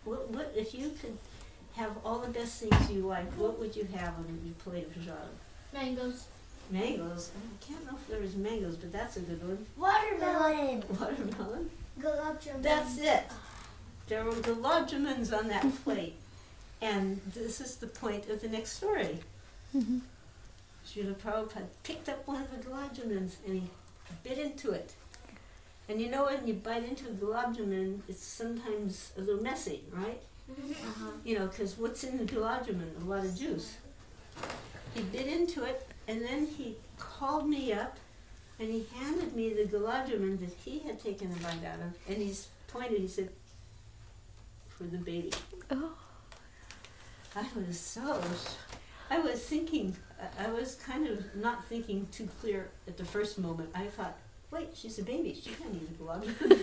What if you could have all the best things you like? What would you have on your plate of java? Mangoes. Mangoes. I can't know if there was mangoes, but that's a good one. Watermelon. Watermelon. Gulab jamun. That's it. There were gulab jamuns on that plate, and this is the point of the next story. Srila Prabhupada picked up one of the gulab jamuns and he bit into it. And you know when you bite into a gulab jamun, it's sometimes a little messy, right? You know, because what's in the gulab jamun? A lot of juice. He bit into it, and then he called me up, and he handed me the gulab jamun that he had taken a bite out of, and he's pointed, he said, for the baby. Oh. I was thinking, I was kind of not thinking too clear at the first moment. I thought, wait, she's a baby. She can't eat a gulab jamun.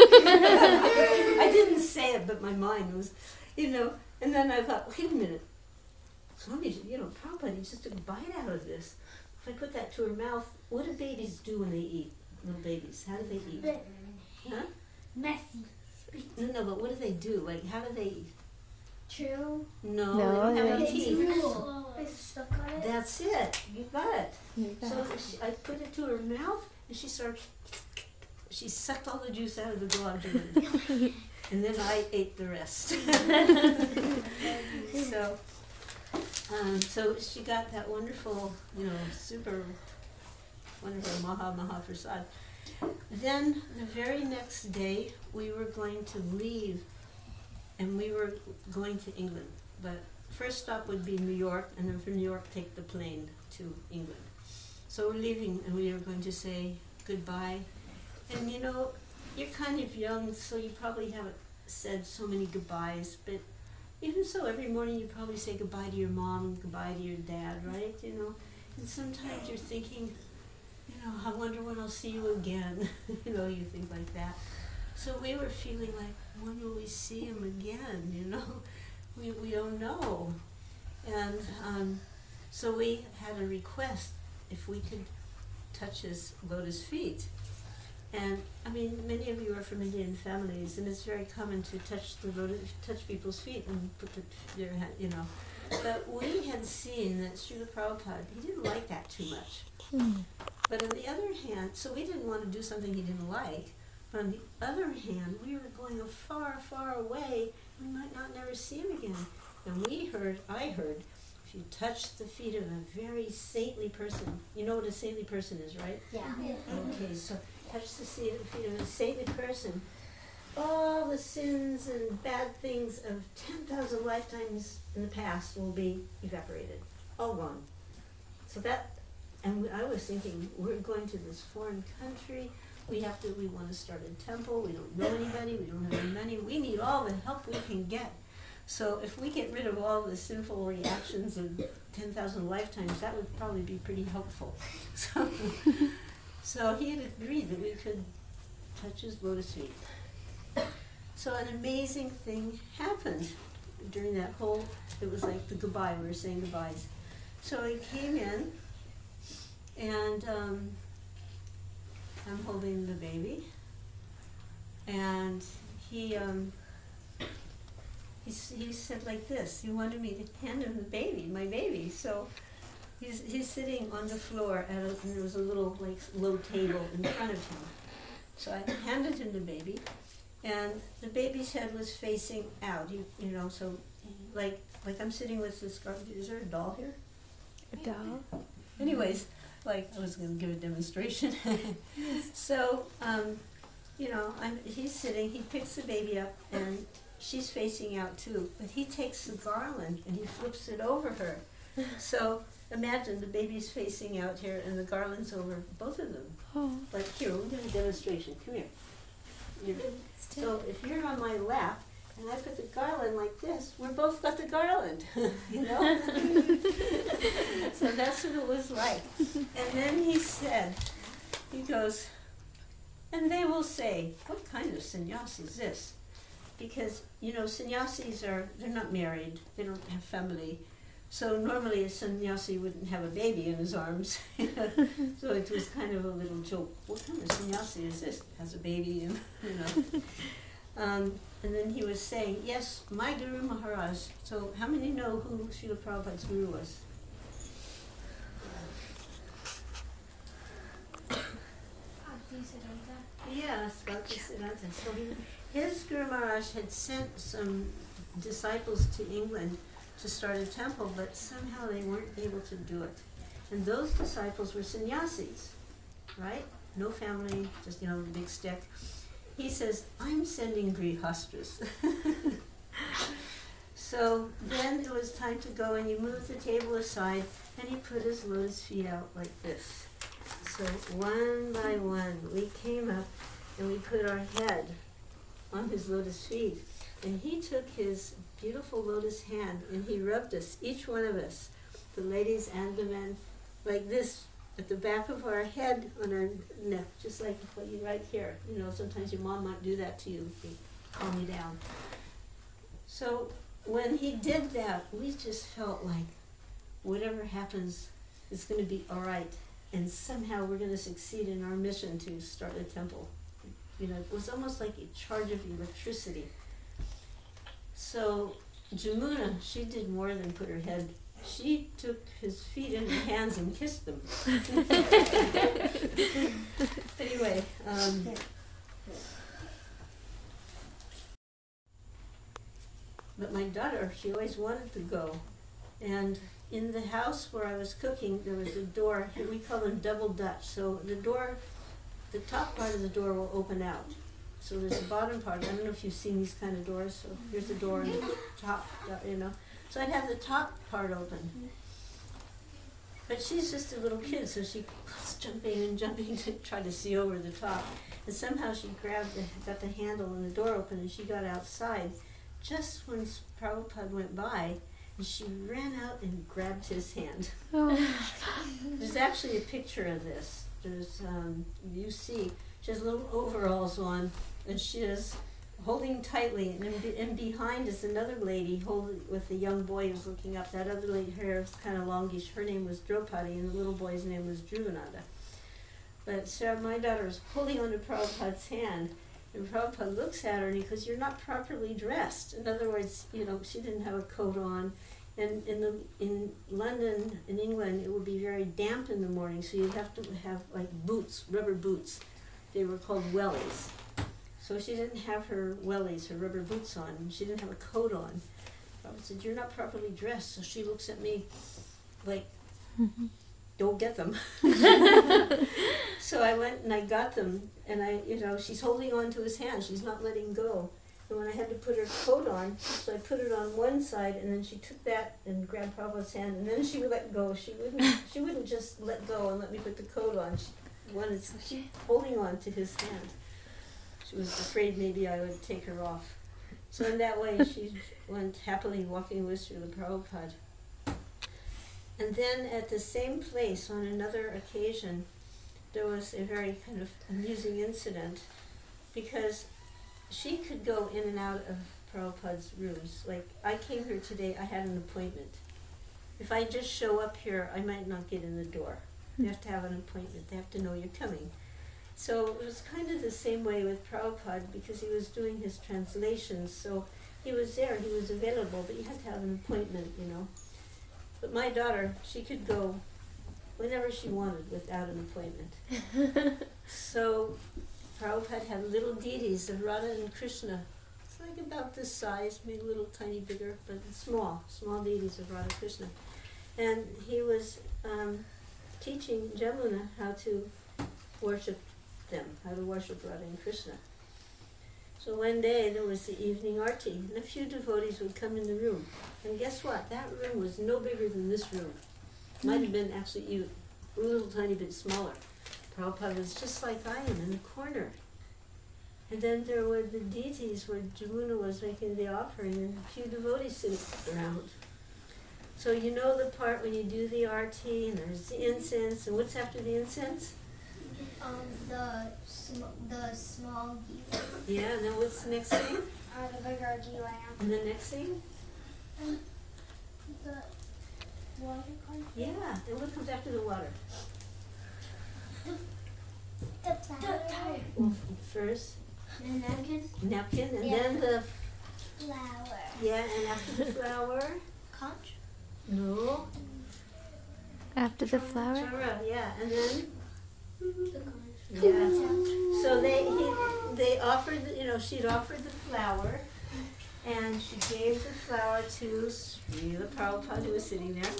I didn't say it, but my mind was, you know. And then I thought, wait a minute. Somebody, you know, Prabhupada, he just took a bite out of this. If I put that to her mouth, what do babies do when they eat? Little babies, how do they eat? Huh? Messy. No, but what do they do? Like, how do they eat? Chew. No, No, they don't have any They teeth. It's stuck on it. That's it. You got it. So I put it to her mouth, and she sucked all the juice out of the gulab jamun. And then I ate the rest. So she got that wonderful, you know, super wonderful Maha Prasad. Then the very next day, we were going to leave, and we were going to England. But first stop would be New York, and then from New York take the plane to England. So we're leaving, and we were going to say goodbye. And you know, you're kind of young, so you probably haven't said so many goodbyes, but even so, every morning you probably say goodbye to your mom and goodbye to your dad, right? You know, and sometimes you're thinking, you know, I wonder when I'll see you again. You know, you think like that. So we were feeling like, when will we see him again? You know, we don't know. And so we had a request if we could touch his lotus feet. And I mean, many of you are from Indian families, and it's very common to touch people's feet and put their hand, you know. But we had seen that Srila Prabhupada, he didn't like that too much. But on the other hand, so we didn't want to do something he didn't like. But on the other hand, we were going far, far away. We might not never see him again. And I heard, if you touch the feet of a very saintly person, you know what a saintly person is, right? Yeah. Okay, so touch the feet of a saintly person, all the sins and bad things of 10,000 lifetimes in the past will be evaporated, all gone. So that, and I was thinking, we're going to this foreign country, we want to start a temple, we don't know anybody, we don't have any money, we need all the help we can get. So if we get rid of all the sinful reactions of 10,000 lifetimes, that would probably be pretty helpful. So he had agreed that we could touch his lotus feet. So an amazing thing happened during that whole, it was like the goodbye, we were saying goodbyes. So he came in, and I'm holding the baby, and he said like this, he wanted me to hand him the baby, my baby. So he's sitting on the floor, and there was a little like low table in front of him. So I handed him the baby, and the baby's head was facing out. You know, so like I'm sitting with this girl. Is there a doll here? A doll? Anyways, like I was going to give a demonstration. So, you know, he's sitting. He picks the baby up, and she's facing out too. But he takes the garland and he flips it over her. So imagine the baby's facing out here and the garland's over both of them. Oh. Like here, we'll do a demonstration. Come here. So if you're on my lap and I put the garland like this, we're both got the garland, you know? So that's what it was like. And then he said, he goes, and they will say, what kind of sannyas is this? Because, you know, sannyasis they're not married, they don't have family. So normally a sannyasi wouldn't have a baby in his arms. So it was kind of a little joke. What kind of sannyasi is this? Has a baby, you know. And then he was saying, yes, my Guru Maharaj. So how many know who Srila Prabhupada's Guru was? Yes, Bhaktisiddhanta. So his Guru Maharaj had sent some disciples to England to start a temple, but somehow they weren't able to do it. And those disciples were sannyasis, right? No family, just, the big stick. He says, I'm sending grihastras. So then it was time to go, and he moved the table aside, and he put his lotus feet out like this. So one by one, we came up, and we put our head on his lotus feet. And he took his beautiful lotus hand, and he rubbed us, each one of us, the ladies and the men, like this, at the back of our head, on our neck, just like what you right here. Sometimes your mom might do that to you, calm you down. So when he did that, we just felt like whatever happens, it's going to be all right. And somehow we're going to succeed in our mission to start a temple. It was almost like a charge of electricity. So Jamuna, she did more than put her head. She took his feet in her hands and kissed them. Anyway, but my daughter, she always wanted to go. And in the house where I was cooking, there was a door, and we call them double Dutch. So the door, the top part of the door will open out. So there's the bottom part. I don't know if you've seen these kind of doors. So here's the door and the top, So I'd have the top part open. But she's just a little kid, so she was jumping and jumping to try to see over the top. And somehow she got the handle and the door open, and she got outside just when Prabhupada went by, and she ran out and grabbed his hand. Oh. There's actually a picture of this. There's, you see, she has little overalls on, and she is holding tightly, and behind is another lady holding with the young boy who's looking up. That other lady, her hair was kind of longish. Her name was Draupadi, and the little boy's name was Dhruvananda. But Sarah, my daughter, is holding onto Prabhupada's hand, and Prabhupada looks at her and he goes, "You're not properly dressed." In other words, she didn't have a coat on. And in London, in England, it would be very damp in the morning, so you'd have to have like boots, rubber boots. They were called wellies. So she didn't have her wellies, her rubber boots on, and she didn't have a coat on. Prabhupada said, "You're not properly dressed." So she looks at me like, "Don't get them." So I went and I got them, and she's holding on to his hand. She's not letting go. And when I had to put her coat on, so I put it on one side, and then she took that and grabbed Prabhupada's hand, and then she would let go. She wouldn't just let go and let me put the coat on. She holding on to his hand. She was afraid maybe I would take her off. So in that way, she went happily walking with Srila Prabhupada. And then at the same place, on another occasion, there was a very kind of amusing incident, because she could go in and out of Prabhupada's rooms. Like, I came here today, I had an appointment. If I just show up here, I might not get in the door. You have to have an appointment. They have to know you're coming. So it was kind of the same way with Prabhupada, because he was doing his translations. So he was there, he was available, but you had to have an appointment, But my daughter, she could go whenever she wanted without an appointment. So Prabhupada had little deities of Radha and Krishna. It's like about this size, maybe a little tiny bigger, but small deities of Radha and Krishna. And he was teaching Jamuna how to worship them, how to worship Radha and Krishna. So one day there was the evening arti, and a few devotees would come in the room. And guess what? That room was no bigger than this room. Might have been actually a little tiny bit smaller. Prabhupada was just like I am, in the corner. And then there were the deities where Jamuna was making the offering, and a few devotees sitting around. So you know the part when you do the arti, and there's the incense, and what's after the incense? The small ghee. Yeah, and then what's the next thing? The bigger ghee lamp. And the next thing? The water container. Yeah, and what comes after the water? The flower. Well, first, The napkin. napkin, and Yeah. then the flower. Yeah, and after the flower? Conch? No. After the flower? Chara, yeah, and then? The conch. Yeah. So they offered, she'd offered the flower, and she gave the flower to Srila Prabhupada, who was sitting there.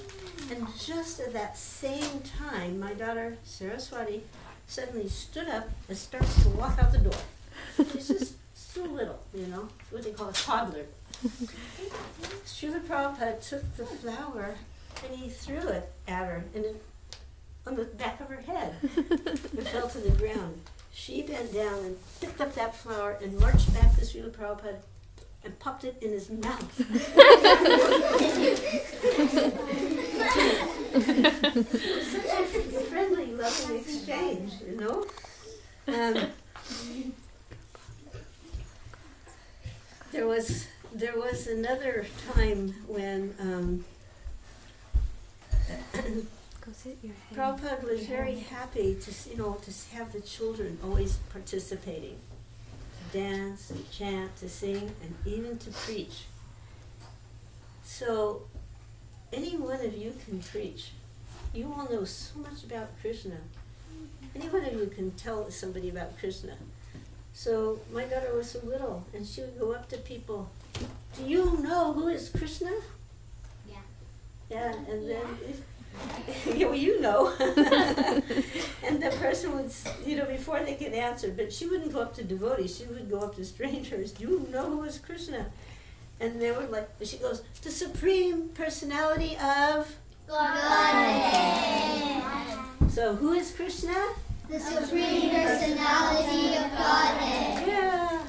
And just at that same time, my daughter Saraswati suddenly stood up and starts to walk out the door. She's just so little, what they call a toddler. Srila Prabhupada took the flower and he threw it at her, and on the back of her head. It fell to the ground. She bent down and picked up that flower and marched back to Srila Prabhupada and popped it in his mouth. It was such a friendly, loving exchange, There was another time when Go sit your head. Prabhupada was very happy to have the children always participating, to dance, to chant, to sing, and even to preach. So any one of you can preach. You all know so much about Krishna. Any one of you can tell somebody about Krishna. So my daughter was so little, and she would go up to people. Do you know who is Krishna? Yeah. Yeah, and then, yeah, well, you know. And the person would, before they could answer, but she wouldn't go up to devotees, she would go up to strangers. Do you know who is Krishna? And they were like, she goes, the Supreme Personality of Godhead. So who is Krishna? The Supreme Personality of Godhead. Yeah.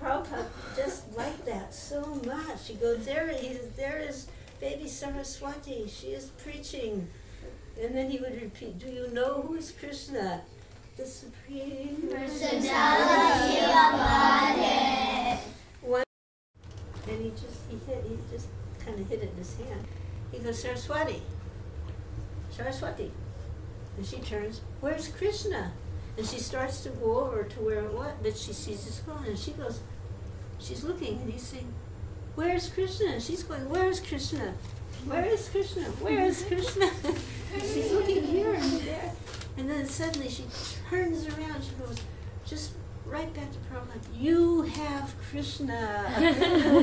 Prabhupada just liked that so much. He goes, there is baby Saraswati. She is preaching. And then he would repeat, do you know who is Krishna? The Supreme Personality of Godhead. And he just kind of hid it in his hand. He goes, Saraswati. Saraswati. And she turns, where's Krishna? And she starts to go over to where it was, but she sees his phone, and she goes, she's looking, and he's saying, where's Krishna? And she's going, where's Krishna? Where is Krishna? Where is Krishna? And she's looking here and there. And then suddenly she turns around, she goes, just right back to Prabhupada, you have Krishna. And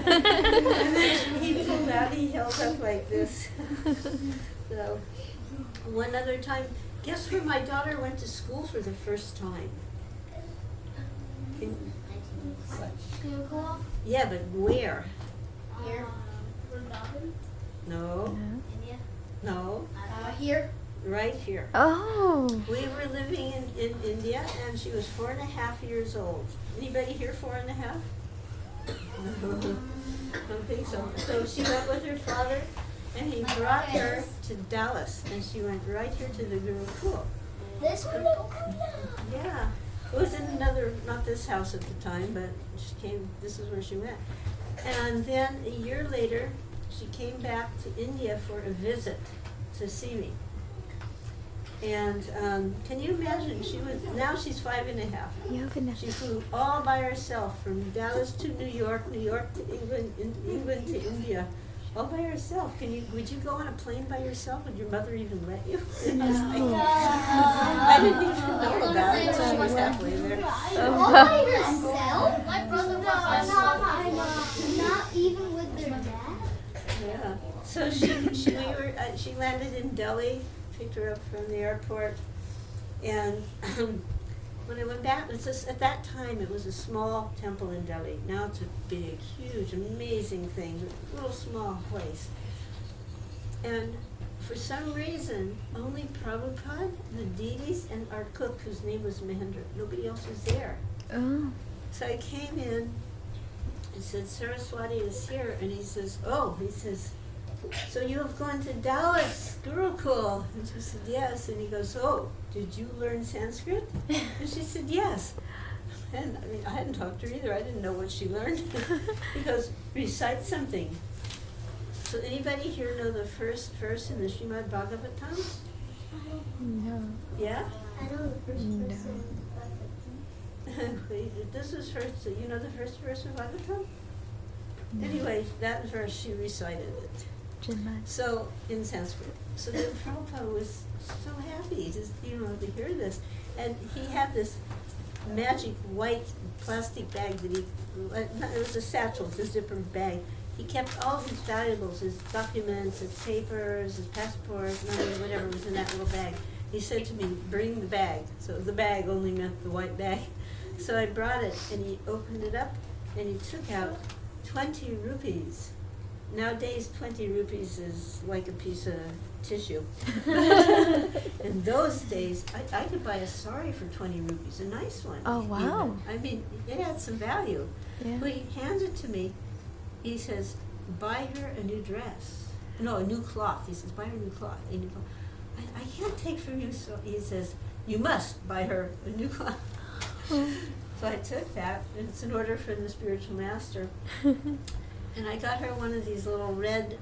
then he pulled out, he held up like this. So, one other time, guess where my daughter went to school for the first time? Google. Yeah, but where? Here. Vrindavan. No, India. no, Here. right here. Oh. We were living in India, and she was 4.5 years old. Anybody here 4.5? Don't think so. So she went with her father, and he brought her to Dallas, and she went right here to the Gurukul. This one. Yeah. It was in not this house at the time, but this is where she went. And then a year later, she came back to India for a visit to see me. And can you imagine, now she's 5.5. She flew all by herself from Dallas to New York to England, England to India, all by herself. Would you go on a plane by yourself? Would your mother even let you? I didn't even know about it until she was halfway there. All by yourself? My brother was not even with their dad. Yeah. So she landed in Delhi, picked her up from the airport, and when I went back, at that time it was a small temple in Delhi. Now it's a big, huge, amazing thing, a little small place. And for some reason, only Prabhupada, the deities, and our cook, whose name was Mahendra, nobody else was there. Oh. So I came in and said, Saraswati is here, and he says, so you have gone to Dallas, Gurukul? And she said, yes. And he goes, oh, did you learn Sanskrit? And she said, yes. And I hadn't talked to her either. I didn't know what she learned. He goes, recite something. So anybody here know the first verse in the Srimad Bhagavatam? No. Yeah? I know the first person. This is first. So you know the first verse of Bhagavatam? Anyway, that verse, she recited it. Chinmay. So, in Sanskrit. So then Prabhupada was so happy to hear this. And he had this magic white plastic bag that it was a satchel, it's a zipper bag. He kept all his valuables, his documents, his papers, his passport, money, whatever was in that little bag. He said to me, bring the bag. So the bag only meant the white bag. So I brought it, and he opened it up, and he took out 20 rupees. Nowadays, 20 rupees is like a piece of tissue. In those days, I could buy a sari for 20 rupees, a nice one. Oh, wow. Even. I mean, it had some value. Yeah. Well, he hands it to me. He says, buy her a new dress. No, a new cloth. He says, buy her a new cloth. A new cloth. I can't take from you, so he says, you must buy her a new cloth. So I took that, and it's an order from the spiritual master. And I got her one of these little red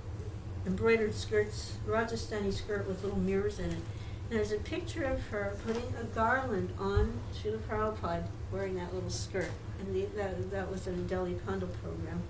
embroidered skirts, Rajasthani skirt with little mirrors in it. And there's a picture of her putting a garland on Srila Prabhupada wearing that little skirt. And that was in a Delhi Condal program.